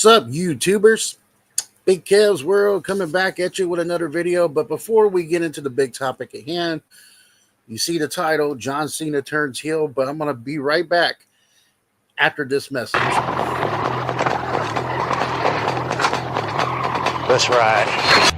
What's up, YouTubers? Big Kev's World coming back at you with another video. But before we get into the big topic at hand, you see the title, John Cena turns heel, but I'm going to be right back after this message. That's right.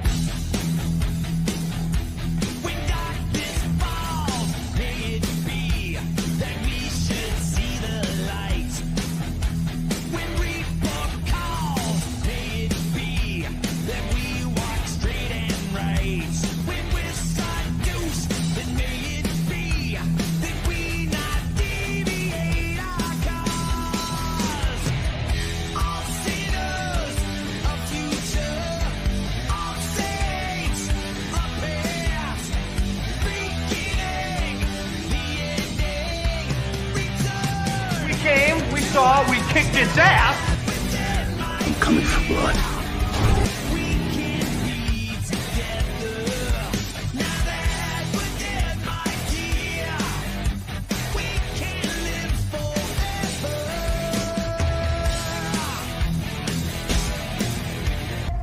We saw, we kicked his ass. I'm coming for blood.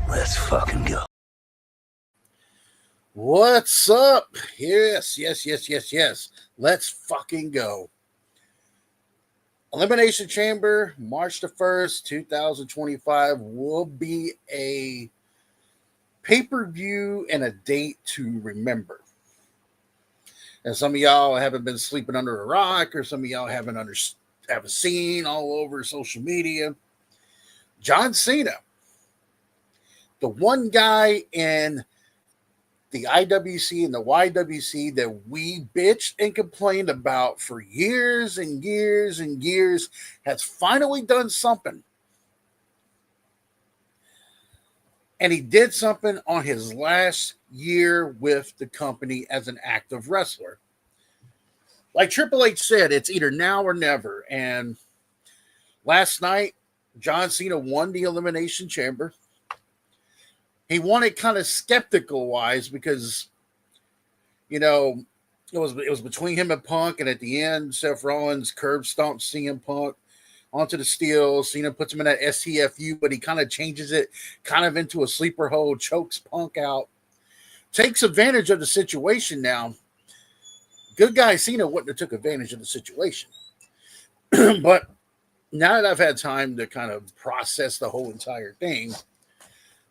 Let's fucking go. What's up? Yes. Let's fucking go. Elimination Chamber, March the 1st, 2025 will be a pay-per-view and a date to remember. And some of y'all haven't been sleeping under a rock, or some of y'all haven't seen all over social media. John Cena, the one guy in the IWC and the YWC that we bitched and complained about for years and years and years, has finally done something. And he did something on his last year with the company as an active wrestler. Like Triple H said, it's either now or never. And last night, John Cena won the Elimination Chamber. He won it kind of skeptical wise because, you know, it was between him and Punk, and at the end, Seth Rollins curb stomps CM Punk onto the steel. Cena puts him in that STFU, but he kind of changes it kind of into a sleeper hold, chokes Punk out, takes advantage of the situation now. Good guy Cena wouldn't have took advantage of the situation. But now that I've had time to kind of process the whole entire thing,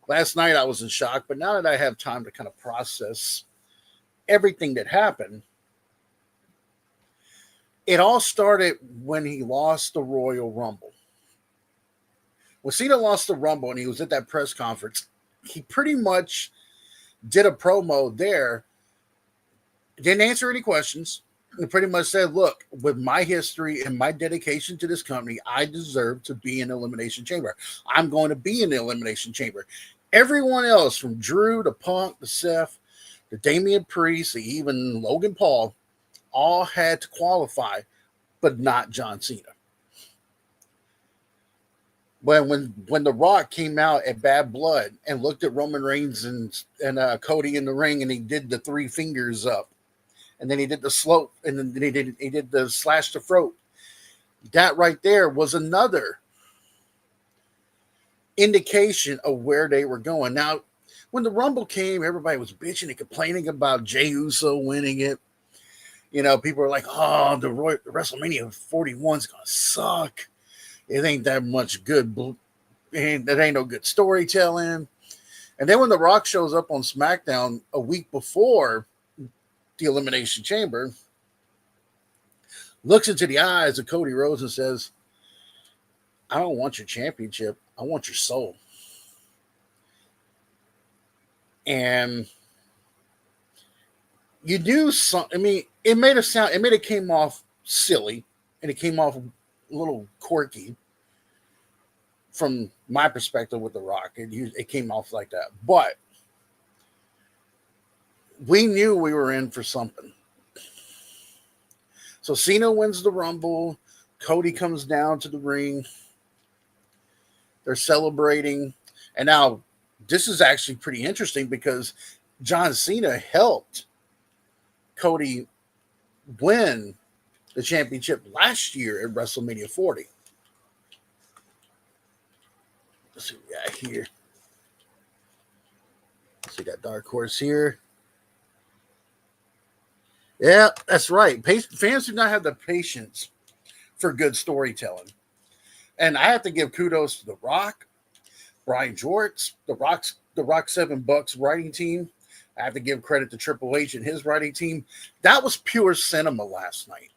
last night I was in shock, but now that I have time to kind of process everything that happened, it all started when he lost the Royal Rumble. When Cena lost the Rumble and he was at that press conference, he pretty much did a promo there, didn't answer any questions, and pretty much said, look, with my history and my dedication to this company, I deserve to be in the Elimination Chamber. I'm going to be in the Elimination Chamber. Everyone else, from Drew to Punk to Seth to Damian Priest to even Logan Paul, all had to qualify, but not John Cena. When The Rock came out at Bad Blood and looked at Roman Reigns and Cody in the ring, and he did the three fingers up, and then he did the slope, and then he did the slash the throat. That right there was another indication of where they were going. Now, when the Rumble came, everybody was bitching and complaining about Jey Uso winning it. You know, people were like, oh, the WrestleMania 41 is going to suck. It ain't that much good. That ain't no good storytelling. And then when The Rock shows up on SmackDown a week before the Elimination Chamber, looks into the eyes of Cody Rhodes and says, I don't want your championship. I want your soul. And you do something. I mean, it made it came off silly, and it came off a little quirky from my perspective with The Rock. It came off like that. But we knew we were in for something. So Cena wins the Rumble. Cody comes down to the ring. They're celebrating. And now this is actually pretty interesting because John Cena helped Cody win the championship last year at WrestleMania 40. Let's see what we got here. Let's see, got Dark Horse here. Yeah, that's right. Fans do not have the patience for good storytelling. And I have to give kudos to The Rock, Brian Jorts, the Rock 7 Bucks writing team. I have to give credit to Triple H and his writing team. That was pure cinema last night.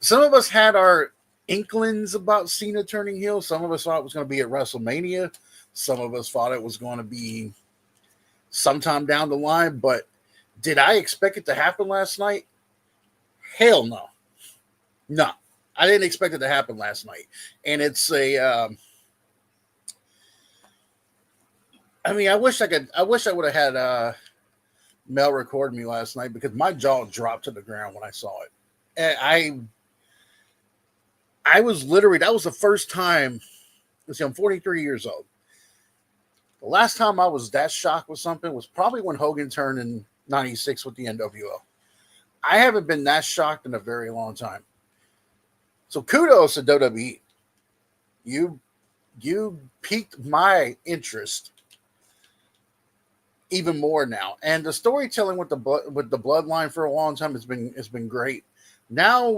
Some of us had our inklings about Cena turning heel. Some of us thought it was going to be at WrestleMania. Some of us thought it was going to be sometime down the line. But did I expect it to happen last night? Hell no. No. I didn't expect it to happen last night. And it's a I mean, I wish I would have had Mel record me last night because my jaw dropped to the ground when I saw it. And I was literally, that was the first time. See, I'm 43 years old. The last time I was that shocked with something was probably when Hogan turned in '96 with the NWO. I haven't been that shocked in a very long time. So kudos to WWE. You piqued my interest even more now, and the storytelling with the bloodline for a long time has been great. Now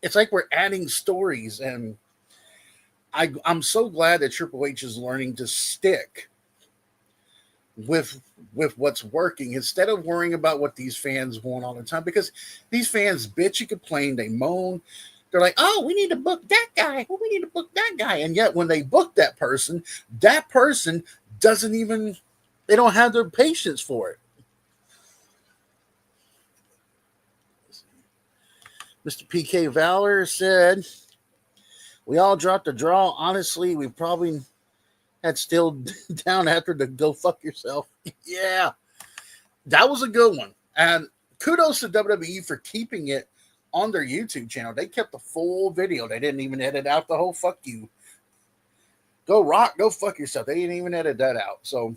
it's like we're adding stories, and I'm so glad that Triple H is learning to stick with what's working instead of worrying about what these fans want all the time, because these fans bitch and complain, they moan. They're like, oh, we need to book that guy. Oh, we need to book that guy. And yet when they book that person doesn't even, they don't have the patience for it. Mr. PK Valor said, we all dropped a draw. Honestly, we probably had still down after the go fuck yourself. Yeah, that was a good one. And kudos to WWE for keeping it on their YouTube channel. They kept the full video. They didn't even edit out the whole fuck you. Go Rock, go fuck yourself. They didn't even edit that out. So,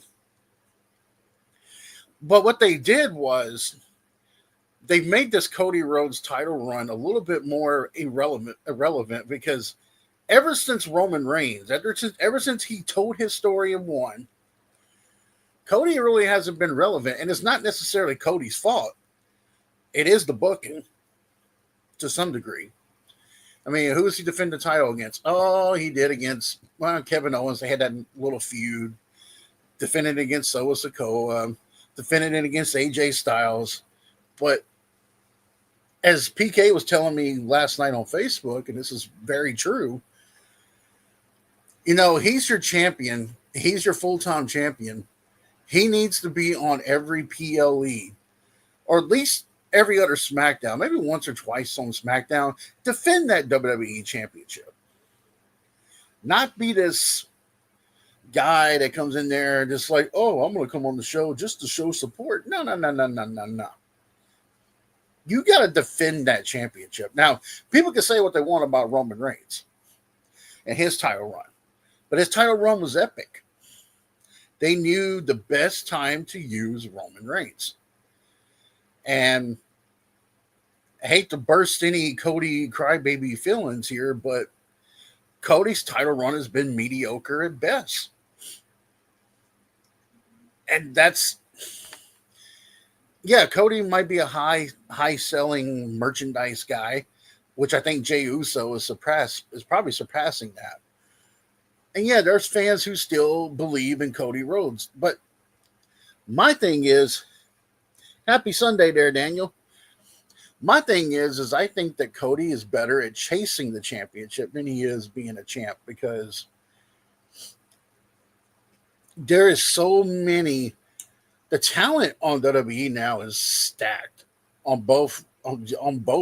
but what they did was they made this Cody Rhodes title run a little bit more irrelevant because ever since Roman Reigns, ever since he told his story and won, Cody really hasn't been relevant. And it's not necessarily Cody's fault. It is the booking to some degree. I mean, who does he defend the title against? Oh, he did against Kevin Owens. They had that little feud. Defended against Solo Sikoa. Defended it against AJ Styles. But as PK was telling me last night on Facebook, and this is very true, you know, he's your champion. He's your full-time champion. He needs to be on every PLE, or at least every other SmackDown, maybe once or twice on SmackDown. Defend that WWE Championship. Not be this guy that comes in there just like, oh, I'm going to come on the show just to show support. No. You got to defend that championship. Now, people can say what they want about Roman Reigns and his title run, but his title run was epic. They knew the best time to use Roman Reigns. And I hate to burst any Cody crybaby feelings here, but Cody's title run has been mediocre at best. And that's, yeah, Cody might be a high selling merchandise guy, which I think Jey Uso is probably surpassing that. And yeah, there's fans who still believe in Cody Rhodes. But my thing is, happy Sunday there, Daniel. My thing is I think that Cody is better at chasing the championship than he is being a champ, because there is so many. The talent on WWE now is stacked on both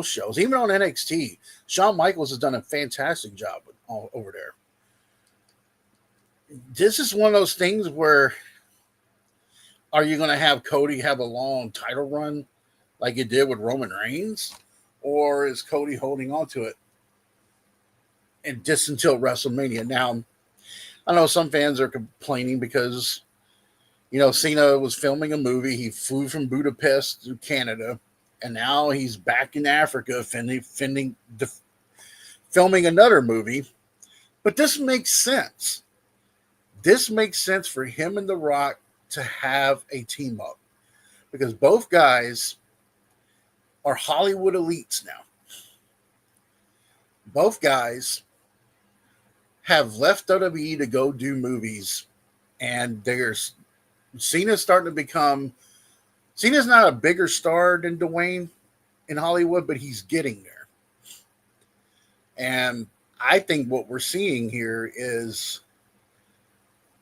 shows, even on NXT. Shawn Michaels has done a fantastic job over there. This is one of those things where, are you going to have Cody have a long title run like you did with Roman Reigns, or is Cody holding on to it and just until WrestleMania? Now, I know some fans are complaining because, you know, Cena was filming a movie. He flew from Budapest to Canada, and now he's back in Africa filming another movie. But this makes sense. This makes sense for him and The Rock to have a team up because both guys are Hollywood elites now. Both guys have left WWE to go do movies, and there's Cena's starting to become. Cena's not a bigger star than Dwayne in Hollywood, but he's getting there. And I think what we're seeing here is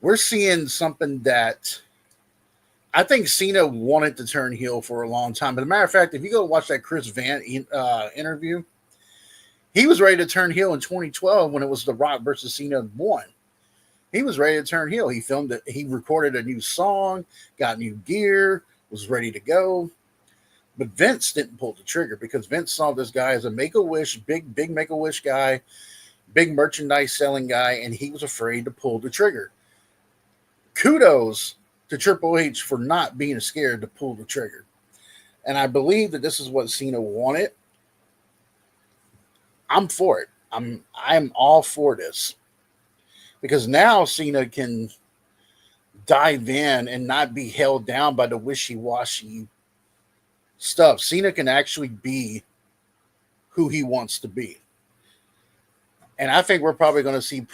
we're seeing something that I think Cena wanted to turn heel for a long time. But as a matter of fact, if you go watch that Chris Van interview, he was ready to turn heel in 2012 when it was The Rock versus Cena 1. He was ready to turn heel. He filmed it. He recorded a new song, got new gear, was ready to go. But Vince didn't pull the trigger because Vince saw this guy as a Make-A-Wish, big Make-A-Wish guy, big merchandise selling guy, and he was afraid to pull the trigger. Kudos to Triple H for not being scared to pull the trigger. And I believe that this is what Cena wanted. I'm for it. I'm all for this. Because now Cena can dive in and not be held down by the wishy-washy stuff. Cena can actually be who he wants to be. And I think we're probably going to see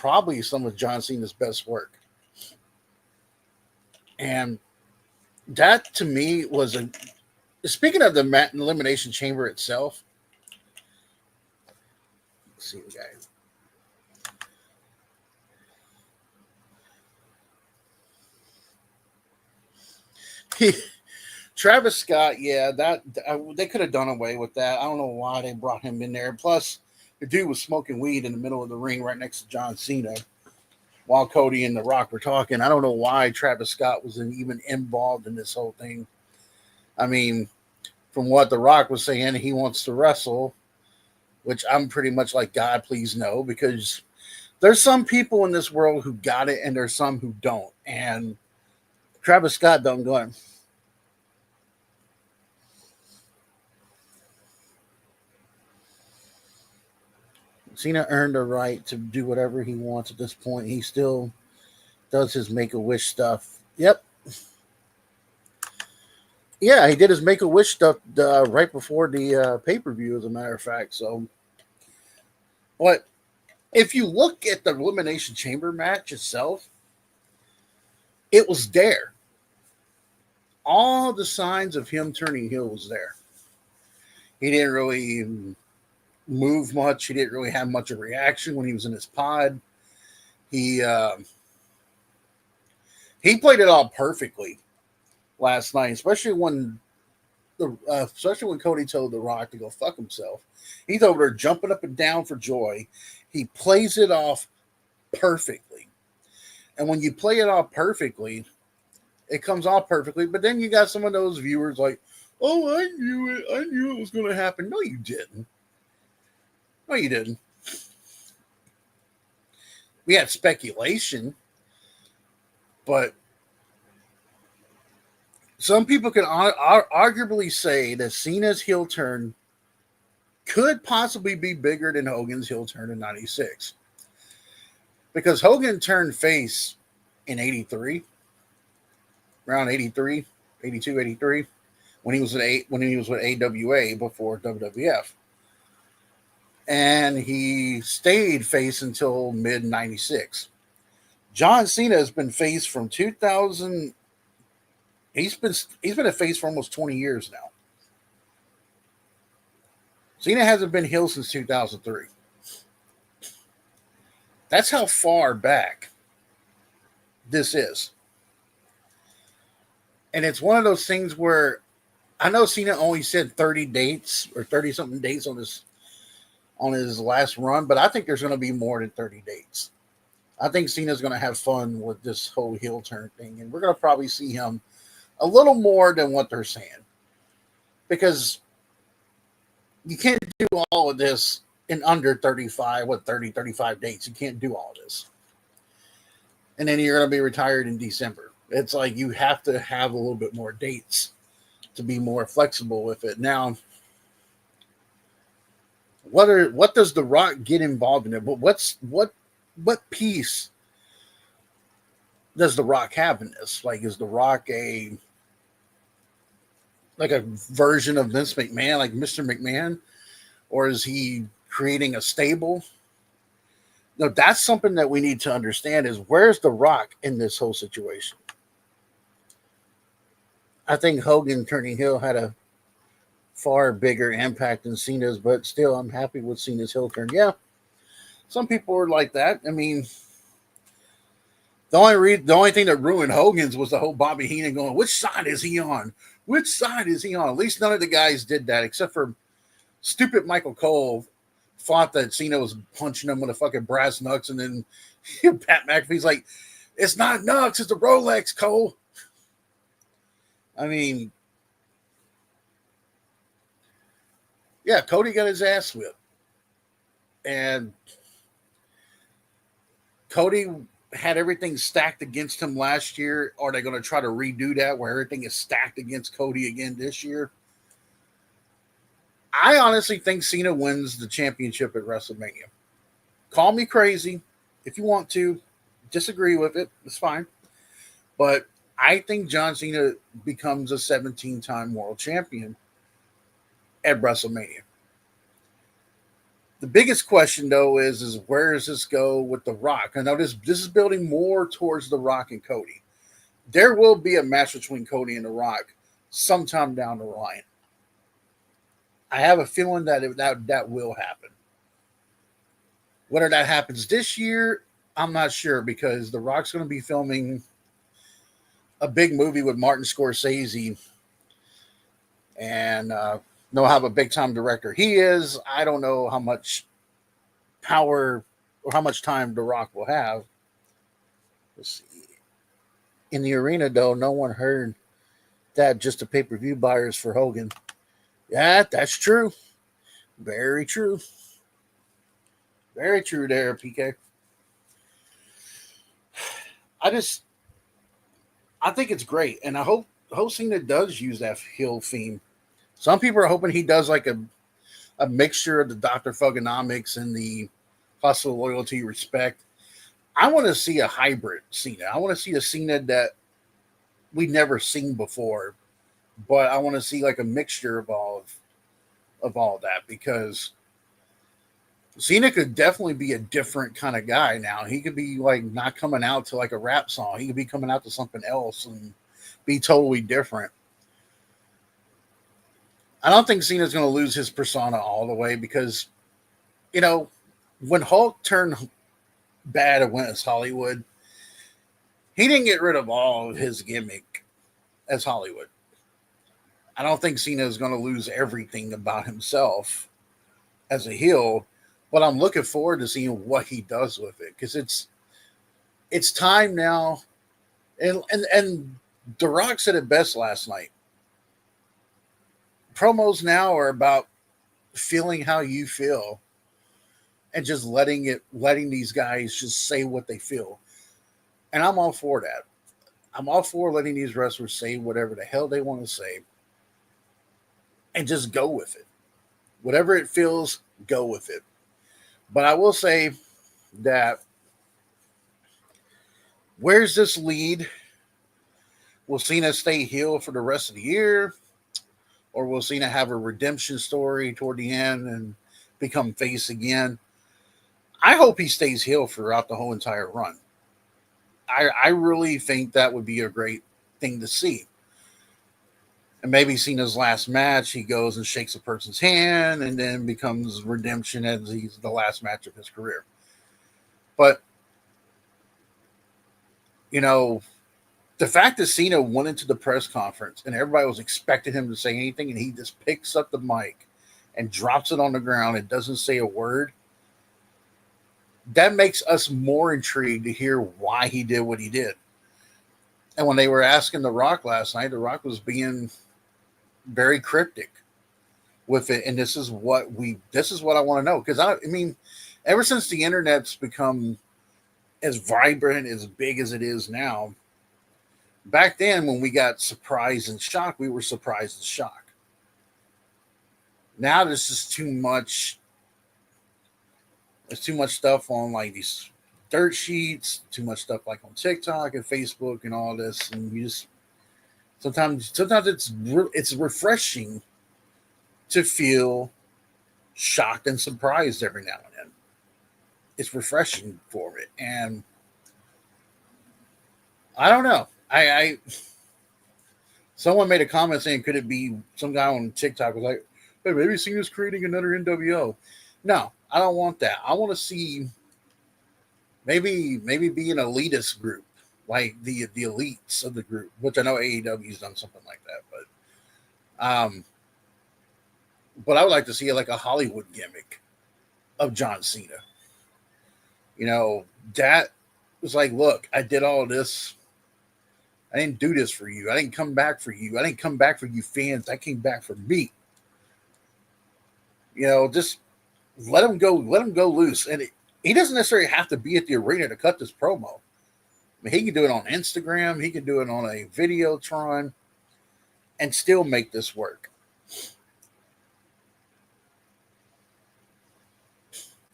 some of John Cena's best work. And that to me was speaking of the Elimination Chamber itself. Let's see, guys. Travis Scott, that they could have done away with that. I don't know why they brought him in there. Plus, the dude was smoking weed in the middle of the ring right next to John Cena while Cody and The Rock were talking. I don't know why Travis Scott was even involved in this whole thing. I mean, from what The Rock was saying, he wants to wrestle, which I'm pretty much like, God, please no, because there's some people in this world who got it and there's some who don't. And Travis Scott don't go in. Cena earned the right to do whatever he wants at this point. He still does his Make-A-Wish stuff. Yep. Yeah, he did his Make-A-Wish stuff right before the pay-per-view, as a matter of fact. So, but if you look at the Elimination Chamber match itself, it was there. All the signs of him turning heel was there. He didn't really move much. He didn't really have much of a reaction when he was in his pod. He played it all perfectly last night, especially when Cody told The Rock to go fuck himself. He's over there jumping up and down for joy. He plays it off perfectly. And when you play it off perfectly, it comes off perfectly. But then you got some of those viewers like, oh, I knew it. I knew it was going to happen. No, you didn't. No, you didn't. We had speculation, but some people can arguably say that Cena's heel turn could possibly be bigger than Hogan's heel turn in 96. Because Hogan turned face in 83, around 83, 82, 83, when he was with AWA before WWF. And he stayed face until mid 96. John Cena has been face from 2000. He's been a face for almost 20 years now. Cena hasn't been heel since 2003. That's how far back this is. And it's one of those things where I know Cena only said 30 dates or 30 something dates on his last run, but I think there's going to be more than 30 dates. I think Cena's going to have fun with this whole heel turn thing, and we're going to probably see him a little more than what they're saying. Because you can't do all of this in under 35 dates. You can't do all this. And then you're going to be retired in December. It's like you have to have a little bit more dates to be more flexible with it. Now, what does The Rock get involved in it? But what what piece does The Rock have in this? Like, is The Rock a version of Vince McMahon, like Mr. McMahon, or is he creating a stable? No, that's something that we need to understand is where's The Rock in this whole situation? I think Hogan turning heel had a far bigger impact than Cena's, but still, I'm happy with Cena's heel turn. Yeah, some people were like that. I mean, the only thing that ruined Hogan's was the whole Bobby Heenan going, which side is he on? Which side is he on? At least none of the guys did that, except for stupid Michael Cole thought that Cena was punching him with a fucking brass knucks, and then Pat McAfee's like, it's not knucks, it's a Rolex, Cole. I mean, yeah, Cody got his ass whipped. And Cody had everything stacked against him last year. Are they going to try to redo that where everything is stacked against Cody again this year? I honestly think Cena wins the championship at WrestleMania. Call me crazy if you want to. Disagree with it. It's fine. But I think John Cena becomes a 17-time world champion at WrestleMania. The biggest question, though, is where does this go with The Rock? I know this is building more towards The Rock and Cody. There will be a match between Cody and The Rock sometime down the line. I have a feeling that will happen. Whether that happens this year, I'm not sure because The Rock's going to be filming a big movie with Martin Scorsese, and know how a big time director he is. I don't know how much power or how much time The Rock will have. Let's see. In the arena, though, no one heard that just the pay-per-view buyers for Hogan. Yeah, that's true. Very true. Very true there, PK. I think it's great, and I hope Cena does use that heel theme. Some people are hoping he does like a mixture of the Dr. Thuganomics and the hustle, loyalty, respect. I want to see a hybrid Cena. I want to see a Cena that we've never seen before, but I want to see like a mixture of all that because Cena could definitely be a different kind of guy now. He could be like not coming out to like a rap song. He could be coming out to something else and be totally different. I don't think Cena's going to lose his persona all the way because, when Hulk turned bad and went as Hollywood, he didn't get rid of all of his gimmick as Hollywood. I don't think Cena is going to lose everything about himself as a heel, but I'm looking forward to seeing what he does with it because it's time now. And The Rock said it best last night. Promos now are about feeling how you feel and just letting these guys just say what they feel. And I'm all for that. I'm all for letting these wrestlers say whatever the hell they want to say and just go with it. Whatever it feels, go with it. But I will say that where's this lead? Will Cena stay heel for the rest of the year? Or will Cena have a redemption story toward the end and become face again? I hope he stays heel throughout the whole entire run. I really think that would be a great thing to see. And maybe Cena's last match, he goes and shakes a person's hand and then becomes redemption as he's the last match of his career. But, the fact that Cena went into the press conference and everybody was expecting him to say anything and he just picks up the mic and drops it on the ground and doesn't say a word, that makes us more intrigued to hear why he did what he did. And when they were asking The Rock last night, The Rock was being very cryptic with it. And this is what I want to know. Because I mean, ever since the internet's become as vibrant, as big as it is now, back then when we got surprised and shocked, we were surprised and shocked. Now there's just too much. There's too much stuff on like these dirt sheets, too much stuff like on TikTok and Facebook and all this, and you just sometimes it's refreshing to feel shocked and surprised every now and then. It's refreshing for it, and I don't know. I someone made a comment saying, could it be some guy on TikTok was like, hey, maybe Cena's creating another NWO? No, I don't want that. I want to see maybe be an elitist group, like the elites of the group, which I know AEW's done something like that, but I would like to see like a Hollywood gimmick of John Cena. You know, that was like, look, I did all this. I didn't do this for you. I didn't come back for you. I didn't come back for you fans. I came back for me. You know, just let him go. Let him go loose. And he doesn't necessarily have to be at the arena to cut this promo. I mean, he can do it on Instagram. He can do it on a Videotron and still make this work.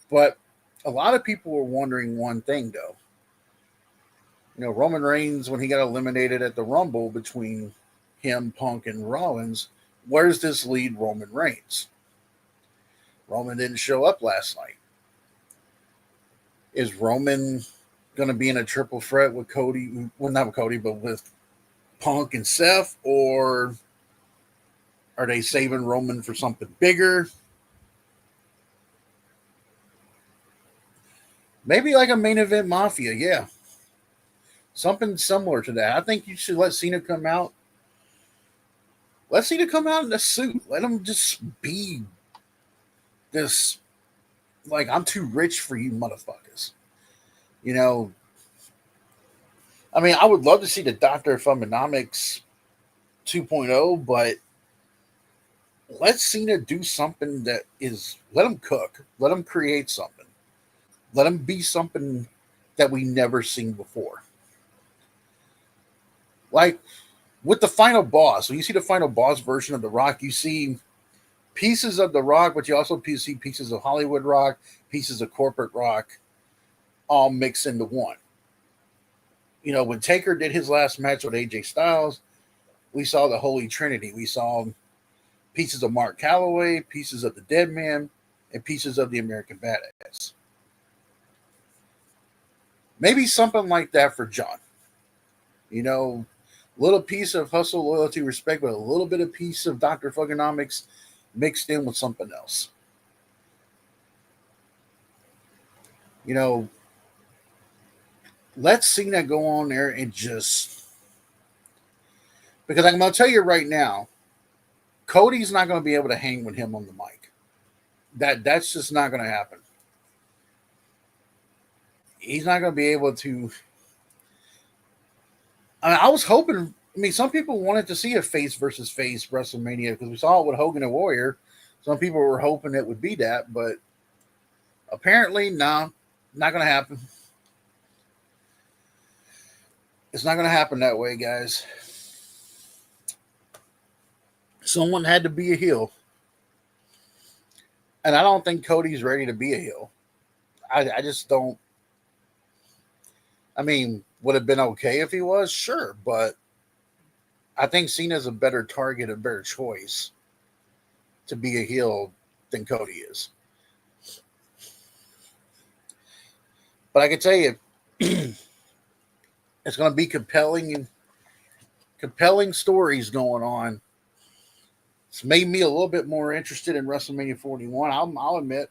But a lot of people were wondering one thing, though. You know, Roman Reigns, when he got eliminated at the Rumble between him, Punk, and Rollins, where's this lead Roman Reigns? Roman didn't show up last night. Is Roman going to be in a triple threat with Cody? Well, not with Cody, but with Punk and Seth? Or are they saving Roman for something bigger? Maybe like a main event Mafia, yeah. Something similar to that. I think you should let Cena come out. Let Cena come out in a suit. Let him just be this, like, I'm too rich for you motherfuckers. You know, I mean, I would love to see the Dr. Thumbnomics 2.0, but let Cena do something that is, let him cook. Let him create something. Let him be something that we never seen before. Like with the final boss, when you see the final boss version of The Rock, you see pieces of The Rock, but you also see pieces of Hollywood Rock, pieces of corporate Rock, all mixed into one. You know, when Taker did his last match with AJ Styles, we saw the Holy Trinity. We saw pieces of Mark Calloway, pieces of the Dead Man, and pieces of the American Badass. Maybe something like that for John. You know, little piece of hustle, loyalty, respect, but a little bit of piece of Dr. Thuganomics mixed in with something else. You know, let Cena go on there and just, because I'm going to tell you right now, Cody's not going to be able to hang with him on the mic. That's just not going to happen. He's not going to be able to. I was hoping. I mean, some people wanted to see a face versus face WrestleMania because we saw it with Hogan and Warrior. Some people were hoping it would be that, but apparently, no, not going to happen. It's not going to happen that way, guys. Someone had to be a heel. And I don't think Cody's ready to be a heel. I just don't. I mean, would have been okay if he was? Sure. But I think Cena's a better target, a better choice to be a heel than Cody is. But I can tell you, it's going to be compelling stories going on. It's made me a little bit more interested in WrestleMania 41. I'll admit,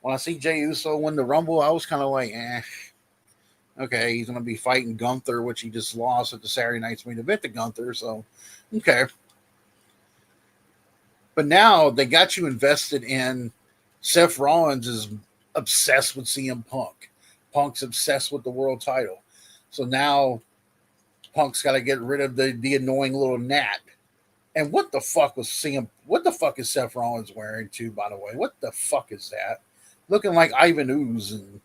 when I see Jey Uso win the Rumble, I was kind of like, okay, he's going to be fighting Gunther, which he just lost at the Saturday Night's main event to Gunther, so, okay. But now they got you invested in Seth Rollins is obsessed with CM Punk. Punk's obsessed with the world title. So now Punk's got to get rid of the annoying little gnat. And what the fuck was what the fuck is Seth Rollins wearing too, by the way? What the fuck is that? Looking like Ivan Ooze and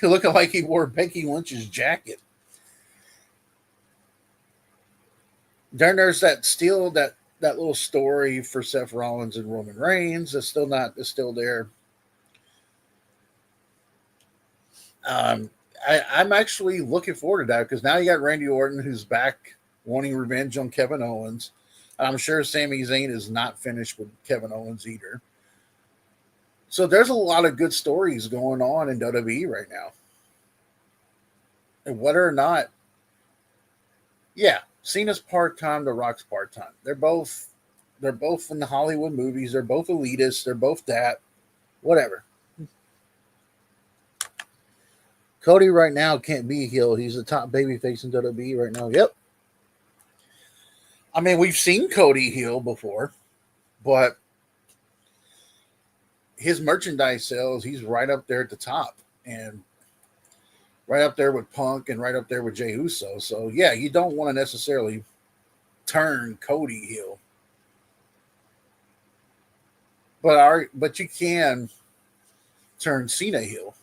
looking like he wore Becky Lynch's jacket. There's that little story for Seth Rollins and Roman Reigns. It's still there. Um, I'm actually looking forward to that because now you got Randy Orton who's back wanting revenge on Kevin Owens. I'm sure Sami Zayn is not finished with Kevin Owens either. So there's a lot of good stories going on in WWE right now. And whether or not, yeah, Cena's part time, The Rock's part time. They're both in the Hollywood movies. They're both elitists. They're both that. Whatever. Cody right now can't be a heel. He's the top babyface in WWE right now. Yep. I mean, we've seen Cody heel before, but his merchandise sales, he's right up there at the top. And right up there with Punk and right up there with Jey Uso. So yeah, you don't want to necessarily turn Cody heel, but you can turn Cena heel.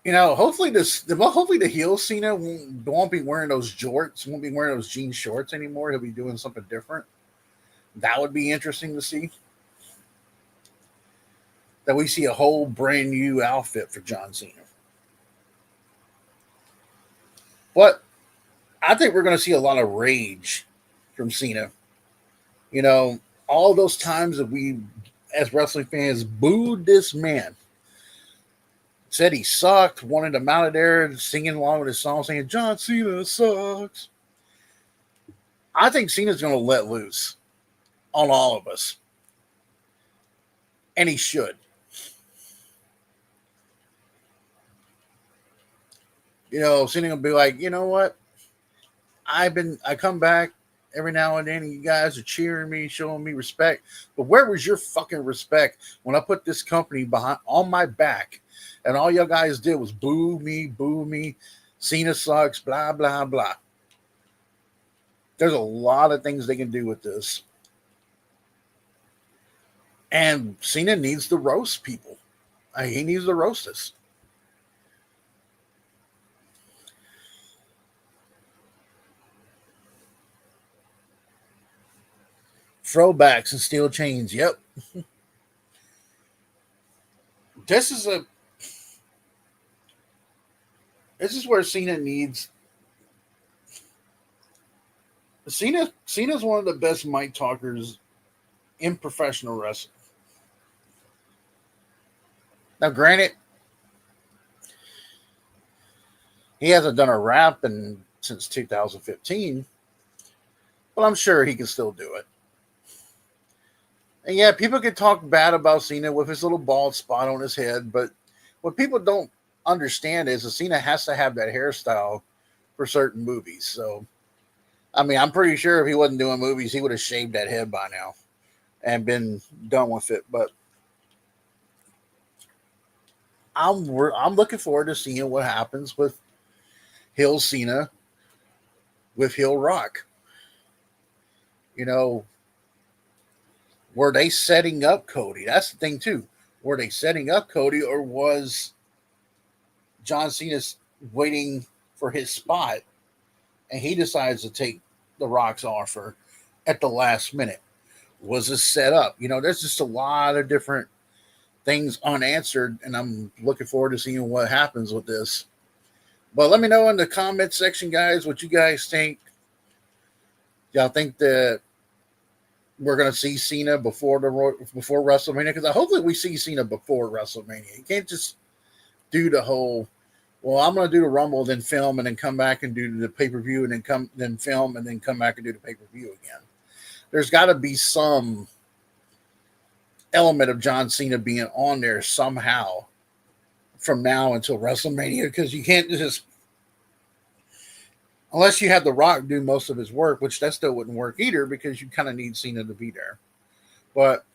You know, hopefully the heel Cena won't be wearing those jorts, won't be wearing those jean shorts anymore. He'll be doing something different. That would be interesting to see. That we see a whole brand new outfit for John Cena. But I think we're going to see a lot of rage from Cena. You know, all those times that we, as wrestling fans, booed this man, said he sucked, wanted him out of there, singing along with his song, saying, John Cena sucks. I think Cena's going to let loose on all of us. And he should. You know, Cena going to be like, you know what? I come back every now and then, and you guys are cheering me, showing me respect. But where was your fucking respect when I put this company behind on my back, and all y'all guys did was boo me. Cena sucks, blah blah blah. There's a lot of things they can do with this, and Cena needs to roast people. He needs to roast us. Throwbacks and steel chains. Yep. This is a this is where Cena needs Cena's one of the best mic talkers in professional wrestling. Now, granted, he hasn't done a rap since 2015, but I'm sure he can still do it. And yeah, people can talk bad about Cena with his little bald spot on his head, but what people don't understand is that Cena has to have that hairstyle for certain movies. So, I mean, I'm pretty sure if he wasn't doing movies, he would have shaved that head by now and been done with it. But I'm looking forward to seeing what happens with Hill Cena with Hill Rock. You know, were they setting up Cody? That's the thing too. Were they setting up Cody, or was John Cena waiting for his spot and he decides to take the Rock's offer at the last minute? Was this set up? You know, there's just a lot of different things unanswered, and I'm looking forward to seeing what happens with this. But let me know in the comment section, guys, what you guys think. Y'all think that we're going to see Cena before WrestleMania? Because hopefully we see Cena before WrestleMania. You can't just do the whole, well, I'm going to do the Rumble, then film, and then come back and do the pay-per-view, and then film, and then come back and do the pay-per-view again. There's got to be some element of John Cena being on there somehow from now until WrestleMania, because you can't just, unless you have The Rock do most of his work, which that still wouldn't work either, because you kind of need Cena to be there. But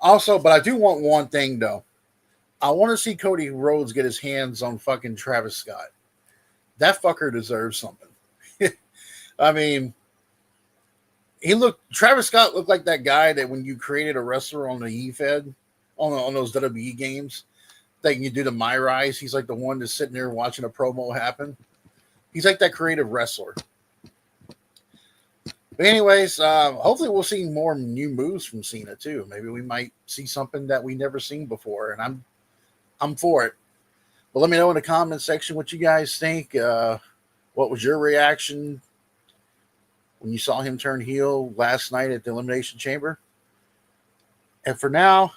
I do want one thing though. I want to see Cody Rhodes get his hands on fucking Travis Scott. That fucker deserves something. I mean, Travis Scott looked like that guy that when you created a wrestler on the E-Fed, on those WWE games, that you do the My Rise, he's like the one that's sitting there watching a promo happen. He's like that creative wrestler. But anyways, hopefully we'll see more new moves from Cena too. Maybe we might see something that we never seen before, and I'm for it. But let me know in the comment section what you guys think. What was your reaction when you saw him turn heel last night at the Elimination Chamber? And for now,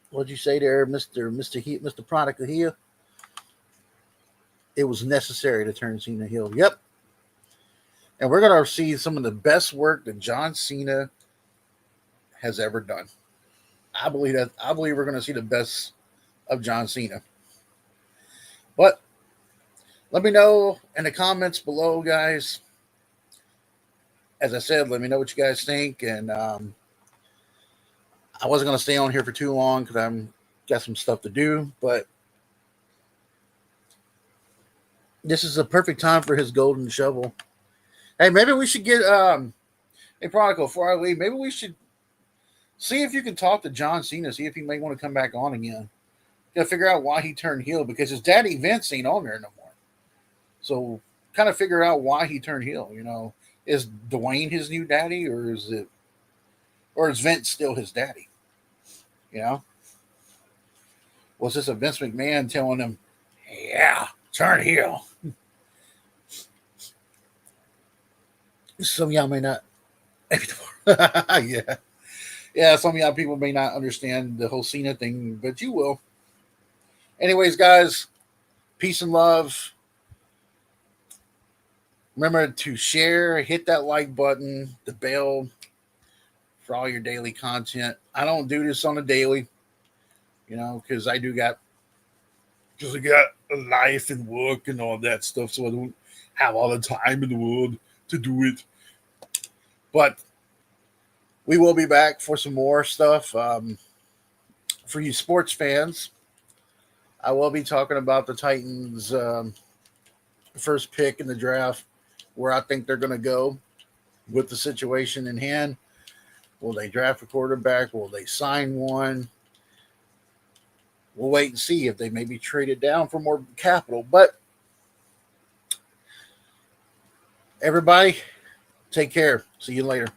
what'd you say there, Mr. Product of Heel? It was necessary to turn Cena heel. Yep. And we're gonna see some of the best work that John Cena has ever done. I believe that. I believe we're gonna see the best of John Cena. But let me know in the comments below, guys. As I said, let me know what you guys think. And I wasn't gonna stay on here for too long because I'm got some stuff to do. But this is a perfect time for his golden shovel. Hey, maybe we should get hey Prodigal, before I leave, maybe we should see if you can talk to John Cena, see if he may want to come back on again. Gotta figure out why he turned heel because his daddy Vince ain't on there no more. So kind of figure out why he turned heel, you know. Is Dwayne his new daddy or is Vince still his daddy? You know? Was this a Vince McMahon telling him, yeah, turn heel? Some of y'all may not. Yeah. Yeah, some of y'all people may not understand the whole Cena thing, but you will. Anyways, guys, peace and love. Remember to share, hit that like button, the bell for all your daily content. I don't do this on a daily, you know, because I got a life and work and all that stuff, so I don't have all the time in the world to do it. But we will be back for some more stuff. For you sports fans, I will be talking about the Titans' first pick in the draft, where I think they're going to go with the situation in hand. Will they draft a quarterback? Will they sign one? We'll wait and see if they maybe trade it down for more capital. But everybody, take care. See you later.